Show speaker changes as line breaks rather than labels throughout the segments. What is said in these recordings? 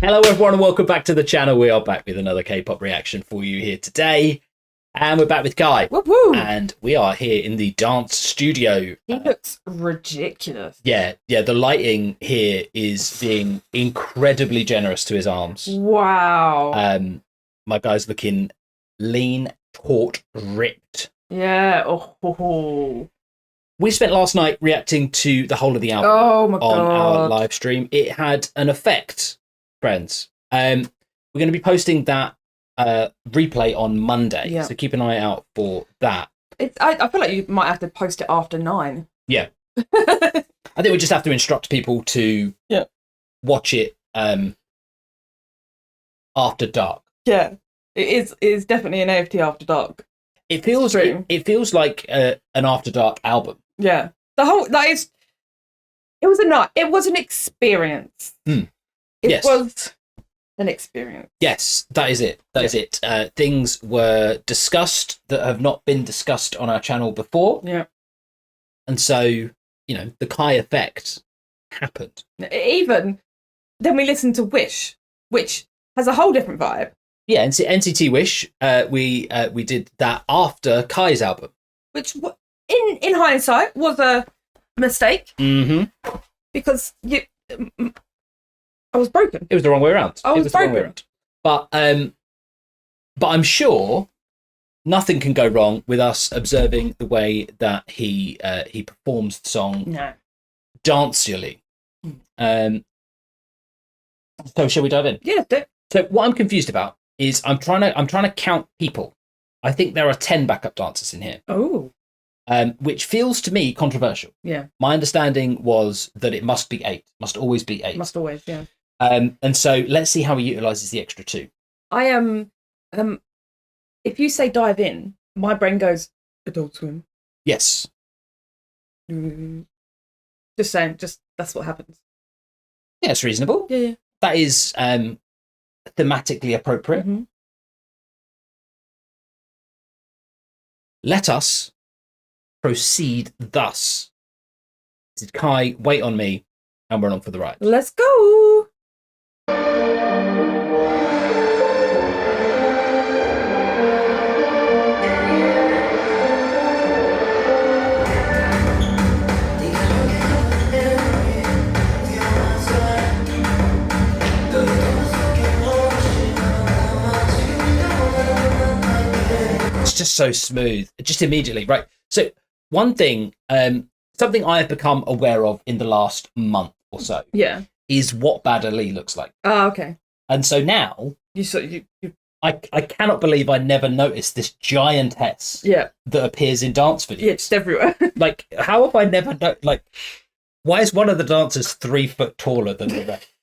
Hello everyone and welcome back to the channel. We are back with another K-pop reaction for you here today. And we're back with Kai.
Woo-hoo.
And we are here in the dance studio.
He looks ridiculous.
Yeah, the lighting here is being incredibly generous to his arms.
Wow.
My guy's looking lean, taut, ripped.
Yeah. Oh.
We spent last night reacting to the whole of the album on our live stream. It had an effect, friends. We're going to be posting that replay on Monday, so keep an eye out for that.
I feel like you might have to post it after 9.
Yeah. I think we just have to instruct people to watch it after dark.
Yeah, it is definitely an AFT after dark.
It feels like an after dark album.
Yeah, it was a night. It was an experience. It was an experience.
Yes, that is it. That is it. Things were discussed that have not been discussed on our channel before.
Yeah.
And so, you know, the Kai effect happened.
Even then we listened to Wish, which has a whole different vibe.
Yeah, NCT Wish, we did that after Kai's album.
Which, in hindsight, was a mistake.
Mm-hmm.
Because I was broken.
It was the wrong way around.
I was broken.
But I'm sure nothing can go wrong with us observing the way that he performs the song dancily. So shall we dive in?
Yeah, do it.
So what I'm confused about is I'm trying to count people. I think there are 10 backup dancers in here.
Oh.
Which feels to me controversial.
Yeah.
My understanding was that it must be 8. Must always be 8.
Must always, yeah.
And so let's see how he utilizes the extra 2.
I am. If you say dive in, my brain goes Adult Swim.
Yes.
Just saying. Just that's what happens.
Yeah, it's reasonable.
Yeah.
That is thematically appropriate.
Mm-hmm.
Let us proceed thus. Did Kai wait on me and we're on for the ride?
Let's go.
It's just so smooth, just immediately, right? So one thing, something I have become aware of in the last month or so, is what Bad Ali looks like.
Oh, okay.
And so now, I cannot believe I never noticed this giantess that appears in dance videos.
Yeah, just everywhere.
Like, how have I never why is one of the dancers 3 foot taller than the rest?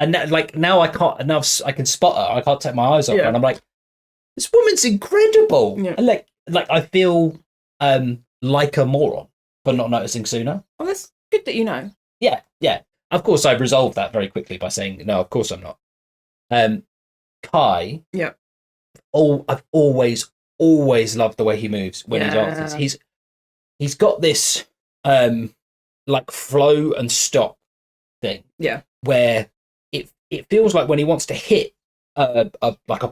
And now I can spot her. I can't take my eyes off her, and I'm like, this woman's incredible.
Yeah.
And like I feel like a moron for not noticing sooner.
Well, that's good that you know.
Yeah. Of course, I resolved that very quickly by saying, no, of course I'm not. Kai.
Yeah.
I've always loved the way he moves when he dances. He's got this like flow and stop thing.
Yeah.
Where it feels like when he wants to hit a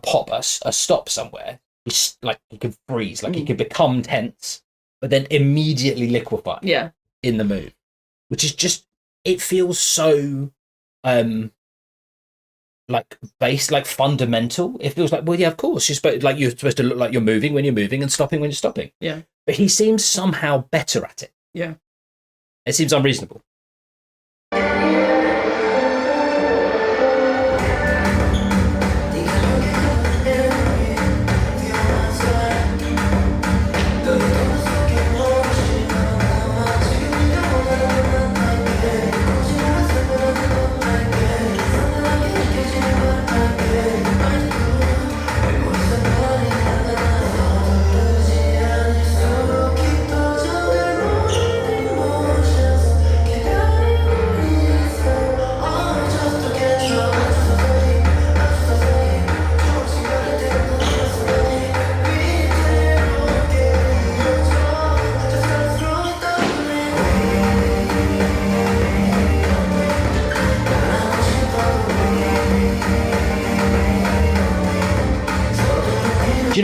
pop, a stop somewhere, it's like he can freeze, like he can become tense, but then immediately liquefy.
Yeah.
In the move, which is just, it feels so like base, like fundamental. It feels like, well, yeah, of course you're supposed to look like you're moving when you're moving and stopping when you're stopping.
Yeah.
But he seems somehow better at it.
Yeah.
It seems unreasonable.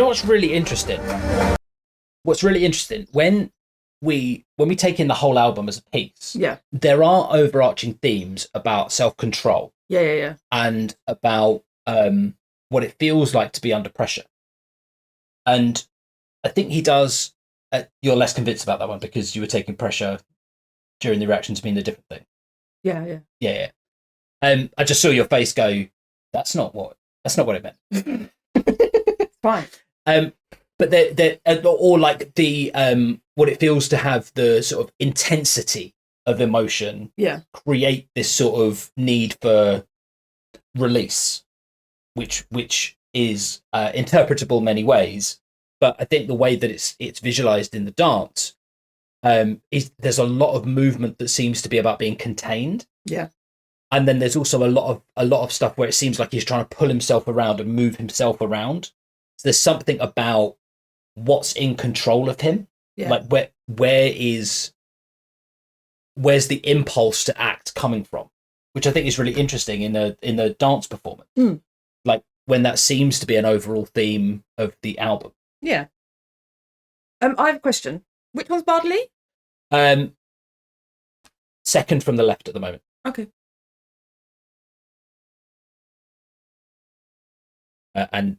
know what's really interesting? What's really interesting when we take in the whole album as a piece, there are overarching themes about self-control, and about what it feels like to be under pressure. And I think he does. You're less convinced about that one because you were taking pressure during the reaction to mean a different thing. Yeah. I just saw your face go, that's not what it meant.
It's fine.
But or like the what it feels to have the sort of intensity of emotion create this sort of need for release, which is interpretable many ways. But I think the way that it's visualized in the dance, there's a lot of movement that seems to be about being contained. And then there's also a lot of stuff where it seems like he's trying to pull himself around and move himself around. So there's something about what's in control of him. Like where's the impulse to act coming from, which I think is really interesting in the dance performance. Like when that seems to be an overall theme of the album.
I have a question. Which one's Bardley?
Second from the left at the moment.
Okay.
And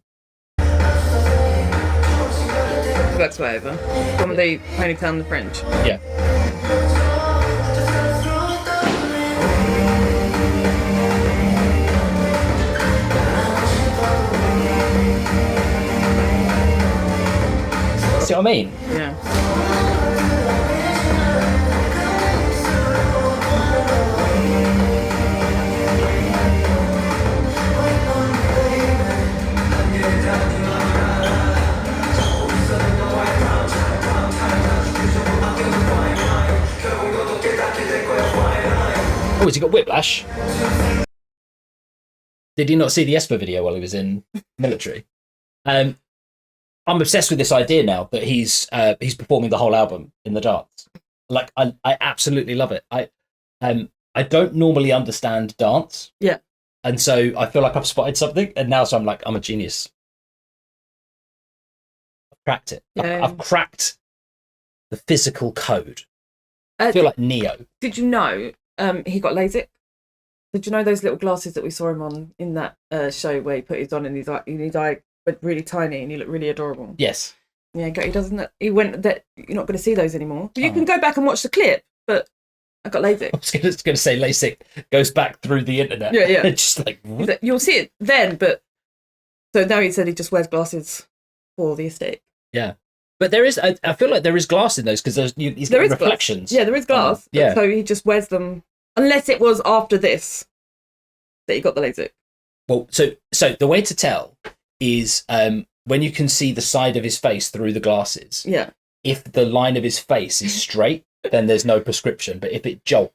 that's whatever. From the ponytail and the fringe.
Yeah. See what I mean?
Yeah.
Oh, has he got whiplash? Did he not see the Esper video while he was in military? I'm obsessed with this idea now that he's performing the whole album in the dance. Like I absolutely love it. I don't normally understand dance.
Yeah.
And so I feel like I've spotted something, and now I'm like, I'm a genius. I've cracked it.
Yeah.
I've cracked the physical code. I feel like Neo.
Did you know he got LASIK? Did you know those little glasses that we saw him on in that show where he put his on and his eye went really tiny and he looked really adorable?
Yes.
Yeah, he doesn't. He went that you're not going to see those anymore. You can go back and watch the clip, but I got LASIK.
I was going to say LASIK goes back through the internet.
Yeah.
Just like
you'll see it then, but so now he said he just wears glasses for the aesthetic.
Yeah. But there is, I feel like there is glass in those because he's getting reflections.
Glass. Yeah, there is glass.
Yeah.
So he just wears them, unless it was after this that he got the LASIK.
Well, so the way to tell is when you can see the side of his face through the glasses.
Yeah.
If the line of his face is straight, then there's no prescription. But if it jolts,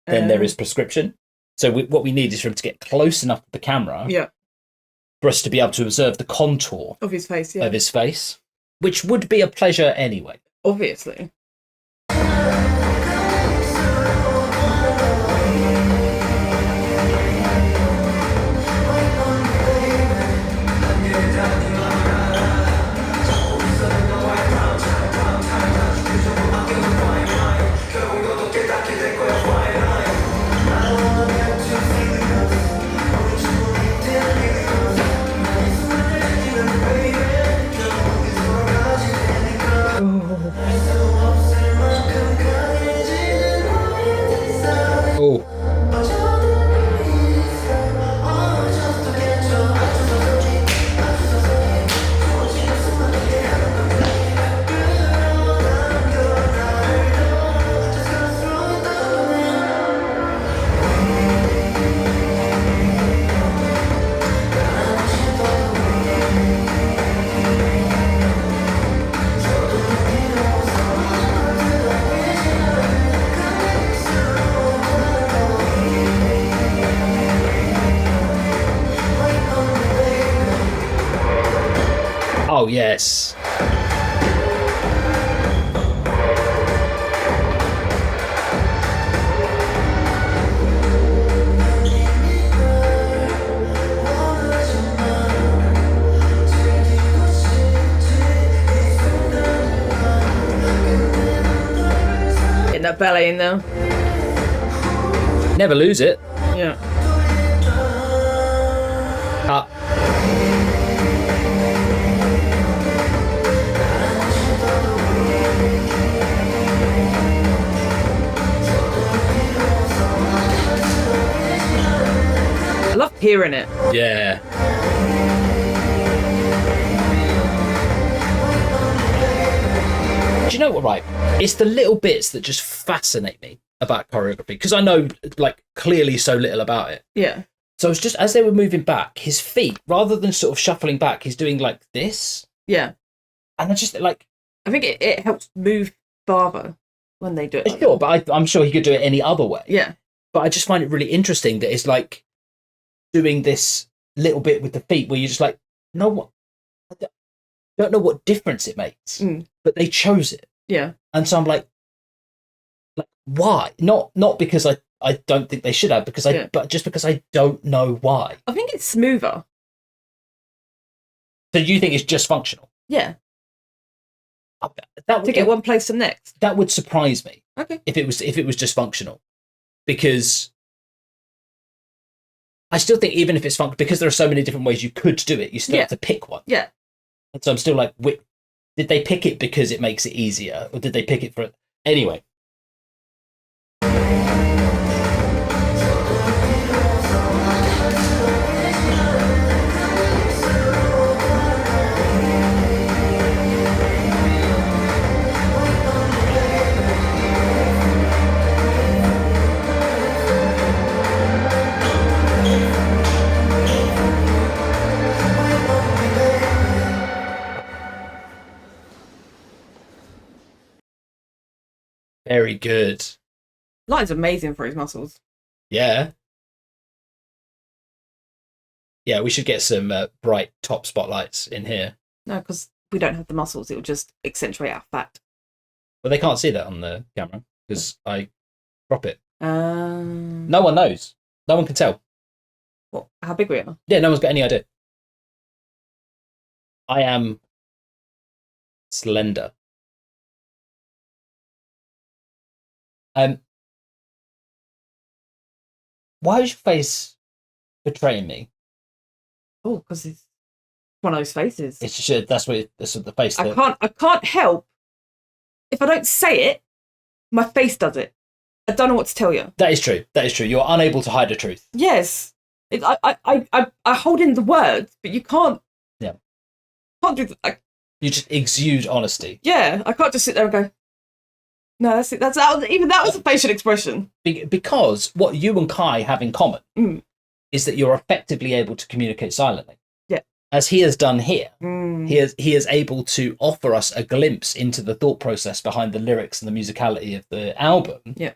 then there is prescription. So what we need is for him to get close enough to the camera.
Yeah.
For us to be able to observe the contour
of his face. Yeah.
Of his face. Which would be a pleasure anyway.
Obviously.
Oh. Oh, yes.
that ballet in there.
Never lose it.
Yeah.
Cut.
I love hearing it.
Yeah. Do you know what, right? It's the little bits that just fascinate me about choreography, because I know, like, clearly so little about it.
Yeah.
So it's just, as they were moving back, his feet, rather than sort of shuffling back, he's doing like this.
Yeah.
And I just, like...
I think it helps move farther when they do it.
Sure, but I'm sure he could do it any other way.
Yeah.
But I just find it really interesting that it's like doing this little bit with the feet where you're just like, no, what? I don't know what difference it makes, but they chose it.
Yeah.
And so I'm like why? Not because I don't think they should have, but just because I don't know why.
I think it's smoother.
So you think it's just functional?
Yeah.
That would,
to get one place to next.
That would surprise me.
Okay.
If it was just functional, because I still think even if it's functional, because there are so many different ways you could do it, you still have to pick one.
Yeah.
And so I'm still like, did they pick it because it makes it easier, or did they pick it for it? Anyway. Very good.
Light's amazing for his muscles.
Yeah. Yeah, we should get some bright top spotlights in here.
No, because we don't have the muscles. It will just accentuate our fat.
Well, they can't see that on the camera because I crop it.
No
one knows. No one can tell.
What? How big we are?
Yeah, no one's got any idea. I am slender. Why is your face betraying me?
Oh, because it's one of those faces.
It's just, that's what the face.
I can't help. If I don't say it, my face does it. I don't know what to tell you.
That is true. That is true. You're unable to hide the truth.
Yes. I hold in the words, but you can't.
Yeah.
Can't do.
You just exude honesty.
Yeah, I can't just sit there and go, no, that's it. Even that was a facial expression.
Because what you and Kai have in common is that you're effectively able to communicate silently.
Yeah.
As he has done here. He is able to offer us a glimpse into the thought process behind the lyrics and the musicality of the album.
Yeah.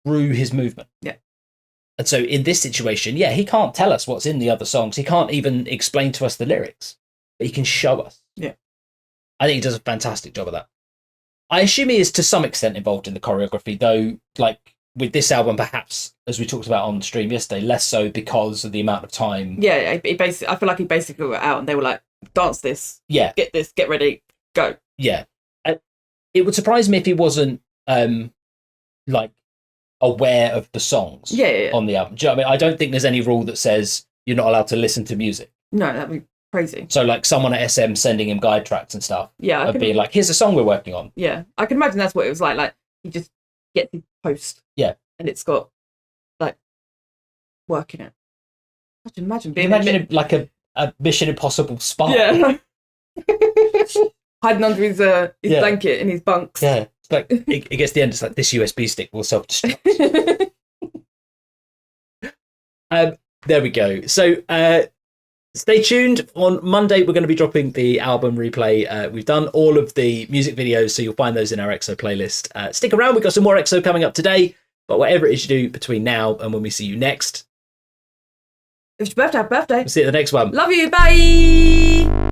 Through his movement.
Yeah.
And so in this situation, he can't tell us what's in the other songs. He can't even explain to us the lyrics, but he can show us.
Yeah.
I think he does a fantastic job of that. I assume he is to some extent involved in the choreography, though, like with this album, perhaps, as we talked about on stream yesterday, less so because of the amount of time.
Yeah, I feel like he basically went out and they were like, dance this, get this, get ready, go.
Yeah. It would surprise me if he wasn't, like, aware of the songs on the album. Do you know what I mean? I don't think there's any rule that says you're not allowed to listen to music.
No, that'd be crazy.
So like someone at SM sending him guide tracks and stuff.
Yeah.
Being like, here's a song we're working on.
Yeah. I can imagine that's what it was like. Like he just gets the post.
Yeah.
And it's got like work in it. I can imagine being
it like a Mission Impossible spy.
Yeah. Hiding under his blanket in his bunks.
Yeah. It's like it gets to the end, it's like this USB stick will self-destruct. There we go. So stay tuned. On Monday, we're going to be dropping the album replay. We've done all of the music videos, so you'll find those in our EXO playlist. Stick around. We've got some more EXO coming up today. But whatever it is you do between now and when we see you next.
If it's your birthday, happy birthday.
We'll see you at the next one.
Love you. Bye.